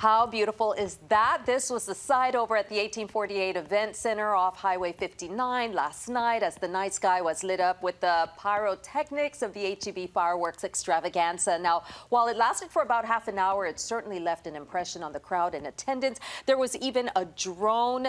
How beautiful is that? This was the site over at the 1848 Event Center off Highway 59 last night as the night sky was lit up with the pyrotechnics of the HEB fireworks extravaganza. Now, while it lasted for about half an hour, it certainly left an impression on the crowd in attendance. There was even a drone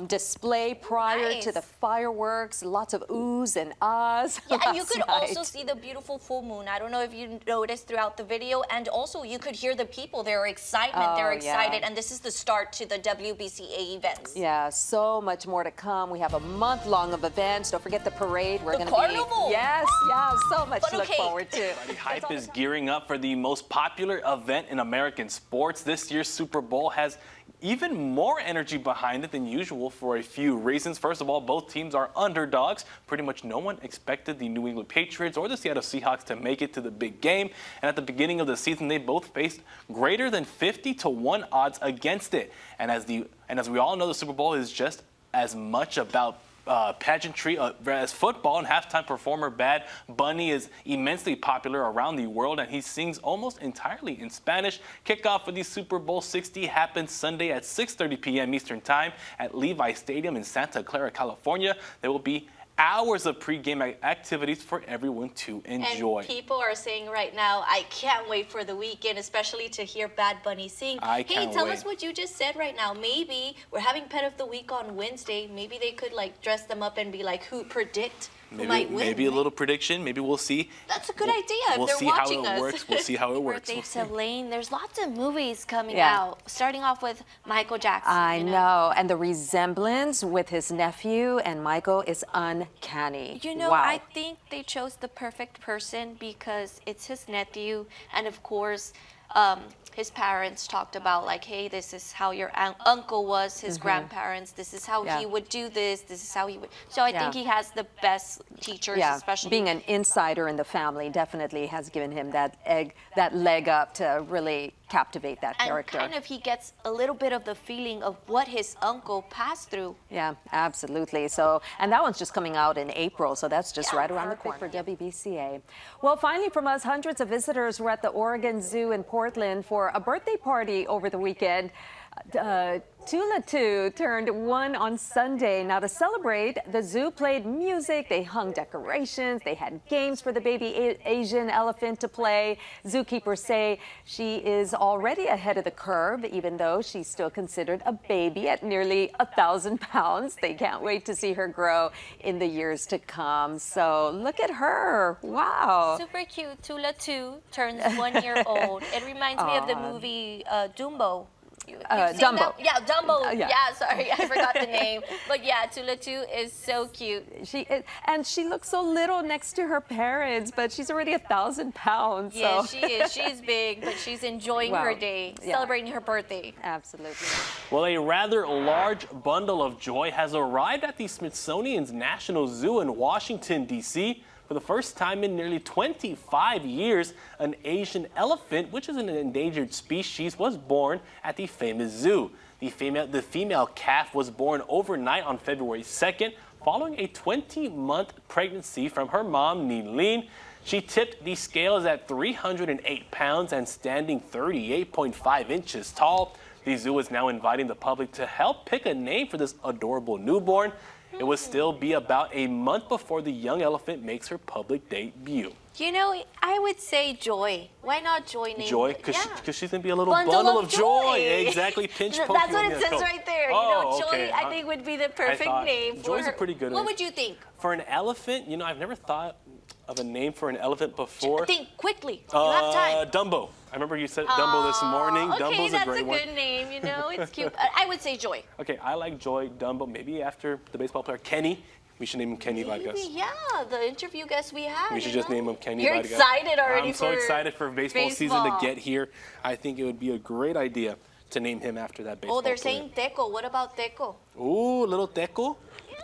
display prior to the fireworks, lots of oohs and ahs. Yeah, and you could also see the beautiful full moon. I don't know if you noticed throughout the video, and also you could hear the people, their excitement. They're excited, and this is the start to the WBCA events. Yeah, so much more to come. We have a month long of events. Don't forget the parade. We're going to be carnival. Yes, yeah, so much to look forward to. The hype is gearing up for the most popular event in American sports. This year's Super Bowl has even more energy behind it than usual for a few reasons. First of all, both teams are underdogs. Pretty much no one expected the New England Patriots or the Seattle Seahawks to make it to the big game. And at the beginning of the season, they both faced greater than 50-1 odds against it. And as we all know, the Super Bowl is just as much about pageantry as football, and halftime performer Bad Bunny is immensely popular around the world, and he sings almost entirely in Spanish. Kickoff for the Super Bowl 60 happens Sunday at 6:30 p.m. Eastern Time at Levi Stadium in Santa Clara, California. There will be hours of pre-game activities for everyone to enjoy. And people are saying right now, I can't wait for the weekend, especially to hear Bad Bunny sing. Hey, tell us what you just said right now. Maybe we're having Pet of the Week on Wednesday. Maybe they could like dress them up and be like, who predict who might win. Maybe a little prediction. Maybe we'll see. That's a good idea. We'll see how it works. We'll see how it works. Birthday to Lane. There's lots of movies coming out, starting off with Michael Jackson. I know, and the resemblance with his nephew and Michael is uncanny. You know, I think they chose the perfect person because it's his nephew, and of course, his parents talked about like, hey, this is how your uncle was, his grandparents, this is how he would do this is how he would. So I think he has the best teachers, especially. Being an insider in the family definitely has given him that leg up to really captivate that character. And kind of he gets a little bit of the feeling of what his uncle passed through. Yeah, absolutely. So, and that one's just coming out in April, so that's just right around the corner for WBCA. Well, finally from us, hundreds of visitors were at the Oregon Zoo in Portland for a birthday party over the weekend. Tula 2 turned 1 on Sunday. Now, to celebrate, the zoo played music, they hung decorations, they had games for the baby Asian elephant to play. Zookeepers say she is already ahead of the curve, even though she's still considered a baby at nearly 1,000 pounds. They can't wait to see her grow in the years to come. So look at her. Wow. Super cute. Tula 2 turns 1 year old. It reminds me of the movie Dumbo. Dumbo. Yeah, Dumbo. Yeah, sorry, I forgot the name. But yeah, Tula 2 is so cute. And she looks so little next to her parents, but she's already 1,000 pounds. Yeah, so. she is. She's big, but she's enjoying her day, celebrating her birthday. Absolutely. Well, a rather large bundle of joy has arrived at the Smithsonian's National Zoo in Washington, D.C. For the first time in nearly 25 years, an Asian elephant, which is an endangered species, was born at the famous zoo. The female calf was born overnight on February 2nd, following a 20-month pregnancy from her mom, Nilin. She tipped the scales at 308 pounds and standing 38.5 inches tall. The zoo is now inviting the public to help pick a name for this adorable newborn. It will still be about a month before the young elephant makes her public debut. You know, I would say Joy. Why not Joy name? Joy? Because she's going to be a little bundle of joy. Exactly. Pinch poke. That's what it says right there. Oh, you know, Joy, I think, would be the perfect name for Joy's her. a pretty good What one. would you think? For an elephant, you know, I've never thought of a name for an elephant before. Think quickly. You have time. Dumbo. I remember you said Dumbo this morning. Okay, Dumbo's a great one. that's a good name, you know, it's cute. I would say Joy. Okay, I like Joy, Dumbo. Maybe after the baseball player Kenny. We should name him Kenny Vargas. Yeah, the interview guest we had. We should just name him Kenny You're Vargas. You're excited already I'm so excited for baseball season to get here. I think it would be a great idea to name him after that baseball they're player. saying Teco. What about Teco? Ooh, little Teco.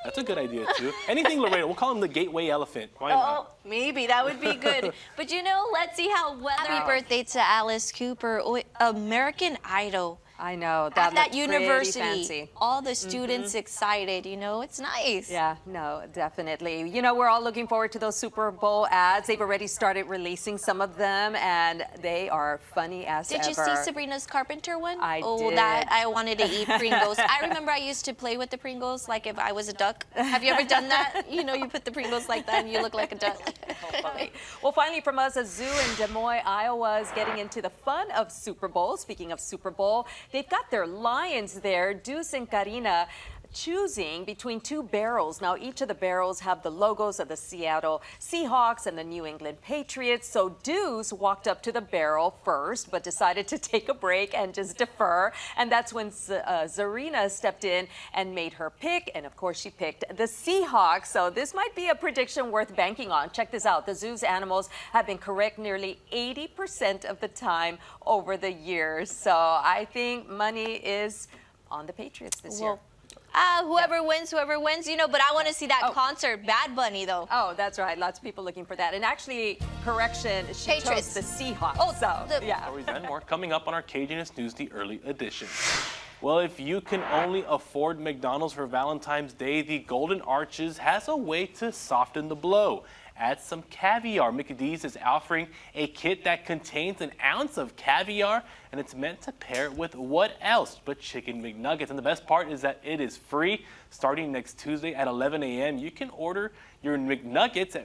That's a good idea, too. Anything, Lorena. We'll call him the gateway elephant. Why not? Maybe. That would be good. But, you know, let's see how Happy birthday to Alice Cooper, American Idol. I know. At That that looked pretty university, fancy. all the students excited, you know, it's nice. Yeah, no, definitely. You know, we're all looking forward to those Super Bowl ads. They've already started releasing some of them, and they are funny as ever. Did you see Sabrina's Carpenter one? I Oh, did. that I wanted to eat Pringles. I remember I used to play with the Pringles like if I was a duck. Have you ever done that? You know, you put the Pringles like that and you look like a duck. Hopefully. Well, finally from us, a zoo in Des Moines, Iowa is getting into the fun of Super Bowl. Speaking of Super Bowl, they've got their lions there, Deuce and Karina, choosing between two barrels. Now, each of the barrels have the logos of the Seattle Seahawks and the New England Patriots. So Deuce walked up to the barrel first, but decided to take a break and just defer. And that's when Zarina stepped in and made her pick. And of course, she picked the Seahawks. So this might be a prediction worth banking on. Check this out. The zoo's animals have been correct nearly 80% of the time over the years. So I think money is on the Patriots this year. Whoever wins, you know, but I want to see that concert, Bad Bunny, though. Oh, that's right. Lots of people looking for that. And actually, correction, she Patriots. chose the Seahawks. Oh, yeah. Stories and more coming up on our KGNS News, the early edition. Well, if you can only afford McDonald's for Valentine's Day, the Golden Arches has a way to soften the blow. Add some caviar. Mickey D's is offering a kit that contains an ounce of caviar, and it's meant to pair with what else but chicken McNuggets. And the best part is that it is free. Starting next Tuesday at 11 a.m., you can order your McNuggets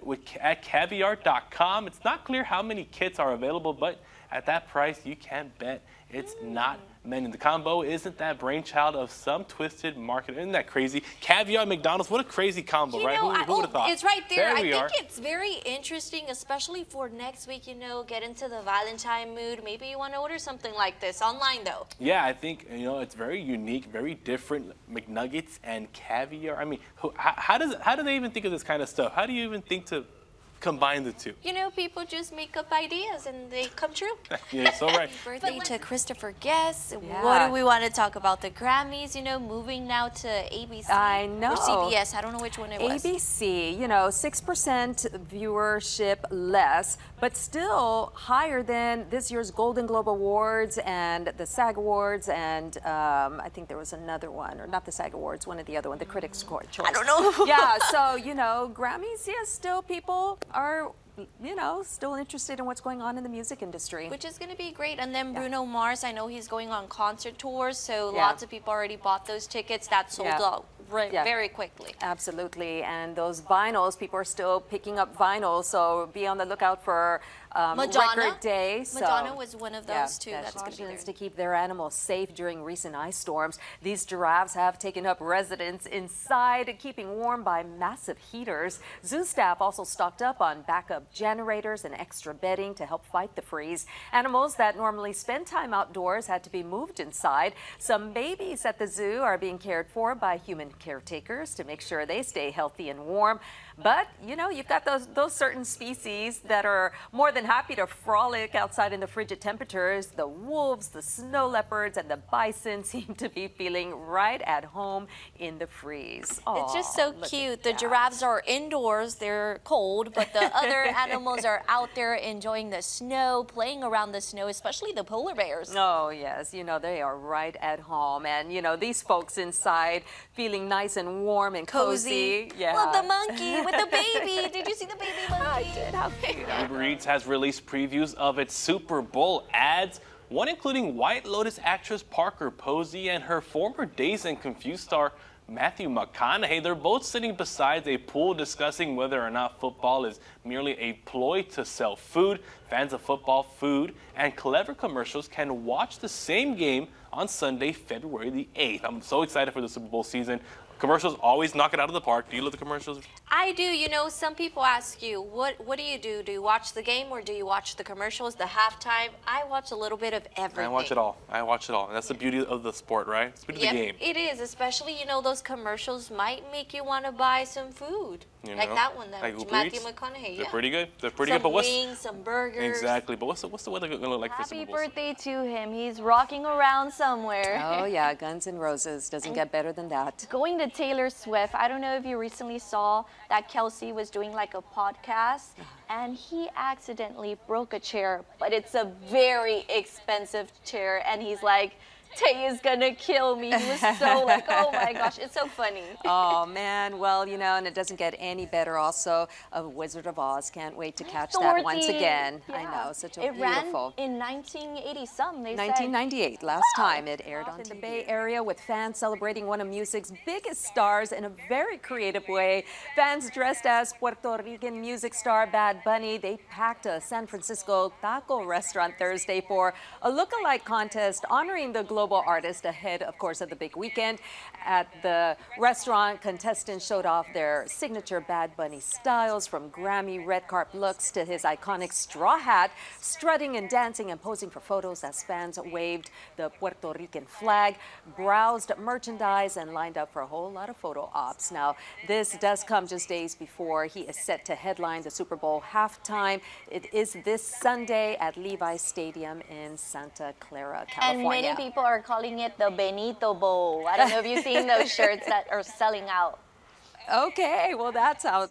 at caviar.com. It's not clear how many kits are available, but at that price, you can bet it's not many. The combo isn't that brainchild of some twisted marketer. Isn't that crazy? Caviar and McDonald's, what a crazy combo, right? Who would have thought? It's right there. There we I are. think it's very interesting, especially for next week, you know, get into the Valentine mood. Maybe you want to order something like this online, though. Yeah, I think, you know, it's very unique, very different. McNuggets and caviar. I mean, how do they even think of this kind of stuff? How do you even think to combine the two? You know, people just make up ideas and they come true. Yeah, so right. Happy birthday to Christopher Guest. Yeah. What do we want to talk about? The Grammys, you know, moving now to ABC. I know. Or CBS. I don't know which one it was. ABC, you know, 6% viewership less, but still higher than this year's Golden Globe Awards and the SAG Awards, and I think there was another one, or not the SAG Awards, one of the other one, the Critics' Choice. I don't know. Yeah, so, you know, Grammys, yes, still people are, you know, still interested in what's going on in the music industry. Which is going to be great. And then Bruno Mars, I know he's going on concert tours, so Yeah. lots of people already bought those tickets. That sold out very quickly. Absolutely, and those vinyls, people are still picking up vinyls, so be on the lookout for Record Day. So, Madonna was one of those too. That's going to be there. to keep their animals safe during recent ice storms. These giraffes have taken up residence inside, keeping warm by massive heaters. Zoo staff also stocked up on backup generators and extra bedding to help fight the freeze. Animals that normally spend time outdoors had to be moved inside. Some babies at the zoo are being cared for by human caretakers to make sure they stay healthy and warm. But, you know, you've got those certain species that are more than happy to frolic outside in the frigid temperatures. The wolves, the snow leopards, and the bison seem to be feeling right at home in the freeze. It's just so cute. The giraffes are indoors, they're cold, but the other animals are out there enjoying the snow, playing around the snow, especially the polar bears. Oh, yes. You know, they are right at home. And, you know, these folks inside feeling nice and warm and cozy. Yeah. Love the monkey with the baby. Did you see the baby monkey? I did. How cute. Uber Eats has released previews of its Super Bowl ads, one including White Lotus actress Parker Posey and her former Dazed and Confused star Matthew McConaughey. They're both sitting beside a pool discussing whether or not football is merely a ploy to sell food. Fans of football, food, and clever commercials can watch the same game on Sunday, February the 8th. I'm so excited for the Super Bowl season. Commercials always knock it out of the park. Do you love the commercials? I do. You know, some people ask you, what do you do? Do you watch the game or do you watch the commercials, the halftime? I watch a little bit of everything. I watch it all. I watch it all. And that's the beauty of the sport, right? It's the beauty of the game. It is. Especially, you know, those commercials might make you want to buy some food. You like know? that one, that Like Uber Matthew Eats? McConaughey. They're Yeah. pretty good. They're pretty Some good. But what's wings, some burgers. exactly? But what's the weather gonna look like for Happy Super Bowl? birthday to him. He's rocking around somewhere. Oh, yeah. Guns N' Roses. Doesn't get better than that. Going to Taylor Swift. I don't know if you recently saw that Kelsey was doing like a podcast and he accidentally broke a chair, but it's a very expensive chair. And he's like, Tay is gonna kill me. He was so like, oh my gosh, it's so funny. Oh man, well, you know, and it doesn't get any better also of Wizard of Oz. Can't wait to catch that once Dorothy. again. Yeah. I know, such a it beautiful. ran in 1980 some, they said. 1998, last time it aired on the Bay Area, with fans celebrating one of music's biggest stars in a very creative way. Fans dressed as Puerto Rican music star Bad Bunny, they packed a San Francisco taco restaurant Thursday for a look-alike contest honoring the global artist ahead, of course, of the big weekend. At the restaurant, contestants showed off their signature Bad Bunny styles, from Grammy red carpet looks to his iconic straw hat, strutting and dancing and posing for photos as fans waved the Puerto Rican flag, browsed merchandise, and lined up for a whole lot of photo ops. Now, this does come just days before he is set to headline the Super Bowl halftime. It is this Sunday at Levi's Stadium in Santa Clara, California. And many people are calling it the Benito Bowl. I don't know if you've seen those shirts that are selling out. Okay, well, that's how